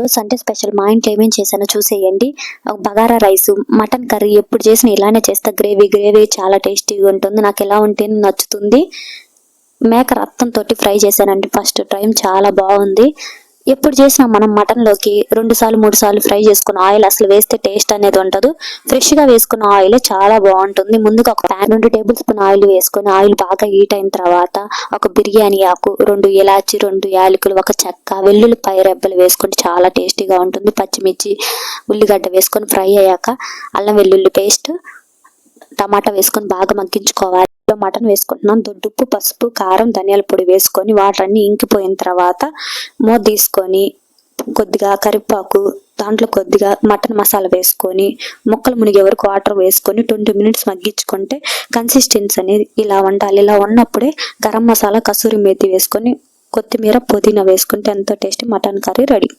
ఈరోజు Sunday special మా ఇంట్లో ఏమేమి చేశానో చూసేయండి. బగారా రైస్, మటన్ కర్రీ ఎప్పుడు చేసినా ఇలానే చేస్తా. గ్రేవీ చాలా టేస్టీగా ఉంటుంది. నాకు ఎలా ఉంటేనే నచ్చుతుంది. మేక రక్తంతో ఫ్రై చేశానండి ఫస్ట్ టైం, చాలా బాగుంది. ఎప్పుడు చేసినా మనం మటన్లోకి 2 సార్లు 3 సార్లు ఫ్రై చేసుకున్న ఆయిల్ అసలు వేస్తే టేస్ట్ అనేది ఉండదు. ఫ్రెష్గా వేసుకున్న ఆయిల్ చాలా బాగుంటుంది. ముందుగా ఒక 2 టేబుల్ స్పూన్ ఆయిల్ వేసుకొని ఆయిల్ బాగా హీట్ అయిన తర్వాత ఒక బిర్యానీ ఆకు, 2 ఇలాచి, 2 యాలకులు, ఒక చెక్క, వెల్లుల్లిపాయ రెబ్బలు వేసుకొని చాలా టేస్టీగా ఉంటుంది. పచ్చిమిర్చి, ఉల్లిగడ్డ వేసుకొని ఫ్రై అయ్యాక అల్లం వెల్లుల్లి పేస్ట్, టమాటా వేసుకొని బాగా మగ్గించుకోవాలి. మటన్ వేసుకుంటున్నాం. దొడ్డుప్పు, పసుపు, కారం, ధనియాల పొడి వేసుకొని వాటర్ అన్ని ఇంకిపోయిన తర్వాత మూత తీసుకొని కొద్దిగా కరివేపాకు, దాంట్లో కొద్దిగా మటన్ మసాలా వేసుకొని ముక్కలు మునిగే వరకు వాటర్ వేసుకొని 20 మినిట్స్ మగ్గించుకుంటే కన్సిస్టెన్సీ అనేది ఇలా ఉండాలి. ఇలా ఉన్నప్పుడే గరం మసాలా, కసూరి మేతి వేసుకొని కొత్తిమీర, పుదీనా వేసుకుంటే ఎంతో టేస్టీ మటన్ కర్రీ రెడీ.